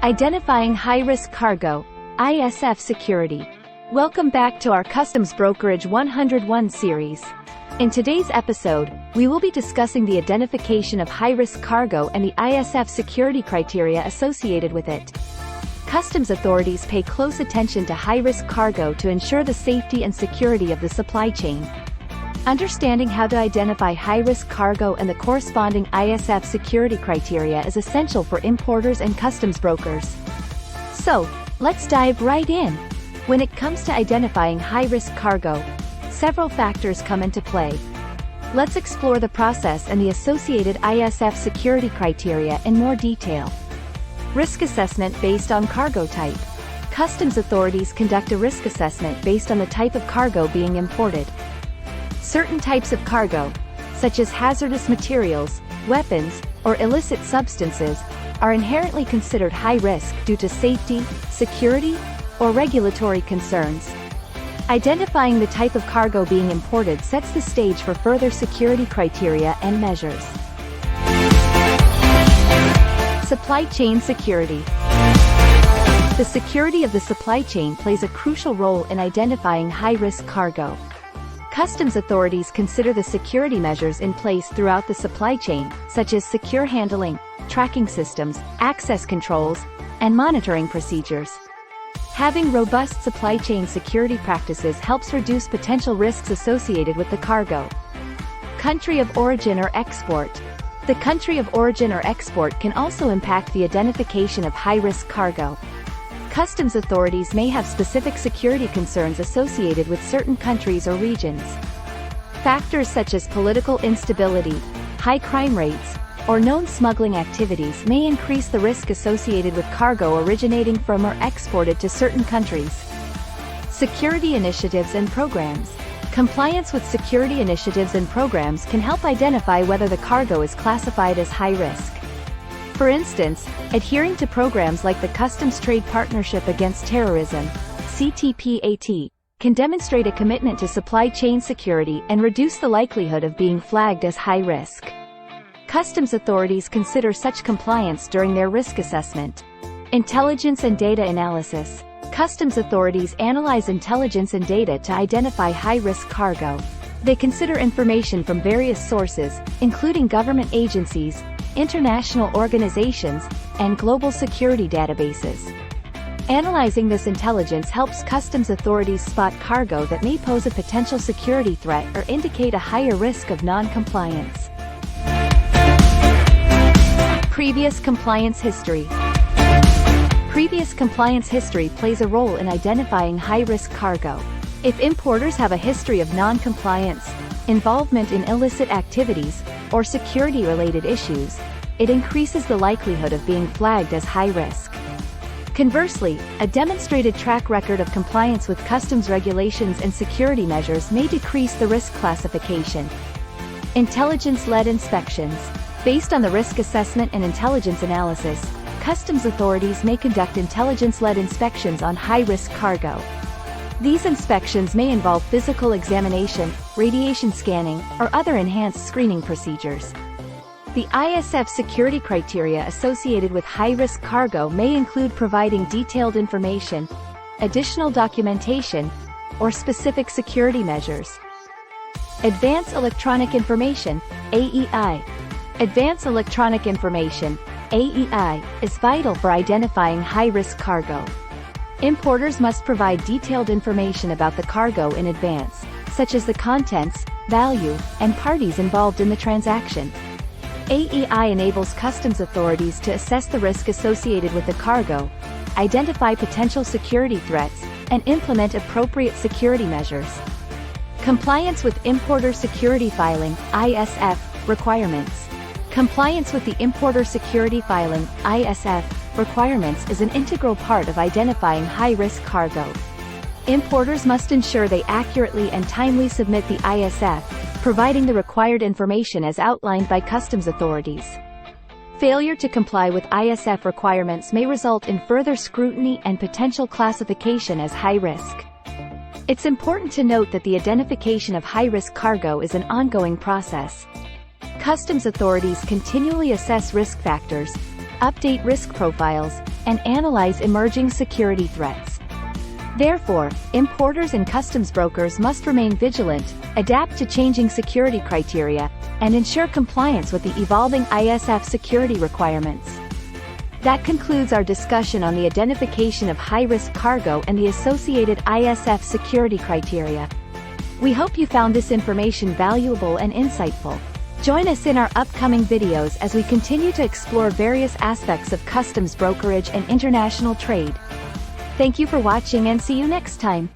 Identifying High-Risk Cargo, ISF Security. Welcome back to our Customs Brokerage 101 series. In today's episode, we will be discussing the identification of high-risk cargo and the ISF security criteria associated with it. Customs authorities pay close attention to high-risk cargo to ensure the safety and security of the supply chain. Understanding how to identify high-risk cargo and the corresponding ISF security criteria is essential for importers and customs brokers. So, let's dive right in. When it comes to identifying high-risk cargo, several factors come into play. Let's explore the process and the associated ISF security criteria in more detail. Risk assessment based on cargo type. Customs authorities conduct a risk assessment based on the type of cargo being imported. Certain types of cargo, such as hazardous materials, weapons, or illicit substances, are inherently considered high risk due to safety, security, or regulatory concerns. Identifying the type of cargo being imported sets the stage for further security criteria and measures. Supply chain security. The security of the supply chain plays a crucial role in identifying high-risk cargo. Customs authorities consider the security measures in place throughout the supply chain, such as secure handling, tracking systems, access controls, and monitoring procedures. Having robust supply chain security practices helps reduce potential risks associated with the cargo. Country of origin or export. The country of origin or export can also impact the identification of high-risk cargo. Customs authorities may have specific security concerns associated with certain countries or regions. Factors such as political instability, high crime rates, or known smuggling activities may increase the risk associated with cargo originating from or exported to certain countries. Security initiatives and programs. Compliance with security initiatives and programs can help identify whether the cargo is classified as high risk. For instance, adhering to programs like the Customs Trade Partnership Against Terrorism, CTPAT, can demonstrate a commitment to supply chain security and reduce the likelihood of being flagged as high risk. Customs authorities consider such compliance during their risk assessment. Intelligence and data analysis. Customs authorities analyze intelligence and data to identify high-risk cargo. They consider information from various sources, including government agencies, international organizations, and global security databases. Analyzing this intelligence helps customs authorities spot cargo that may pose a potential security threat or indicate a higher risk of non-compliance. Previous compliance history. Previous compliance history plays a role in identifying high-risk cargo. If importers have a history of non-compliance, involvement in illicit activities, or security-related issues, it increases the likelihood of being flagged as high risk. Conversely, a demonstrated track record of compliance with customs regulations and security measures may decrease the risk classification. Intelligence-led inspections. Based on the risk assessment and intelligence analysis, customs authorities may conduct intelligence-led inspections on high-risk cargo. These inspections may involve physical examination, radiation scanning, or other enhanced screening procedures. The ISF security criteria associated with high-risk cargo may include providing detailed information, additional documentation, or specific security measures. Advanced Electronic Information, AEI. Advanced Electronic Information, AEI, is vital for identifying high-risk cargo. Importers must provide detailed information about the cargo in advance, such as the contents, value, and parties involved in the transaction. AEI enables customs authorities to assess the risk associated with the cargo, identify potential security threats, and implement appropriate security measures. Compliance with Importer Security Filing, ISF, requirements. Compliance with the Importer Security Filing, ISF, requirements is an integral part of identifying high-risk cargo. Importers must ensure they accurately and timely submit the ISF, providing the required information as outlined by customs authorities. Failure to comply with ISF requirements may result in further scrutiny and potential classification as high risk. It's important to note that the identification of high-risk cargo is an ongoing process. Customs authorities continually assess risk factors, update risk profiles, and analyze emerging security threats. Therefore, importers and customs brokers must remain vigilant, adapt to changing security criteria, and ensure compliance with the evolving ISF security requirements. That concludes our discussion on the identification of high-risk cargo and the associated ISF security criteria. We hope you found this information valuable and insightful. Join us in our upcoming videos as we continue to explore various aspects of customs brokerage and international trade. Thank you for watching and see you next time.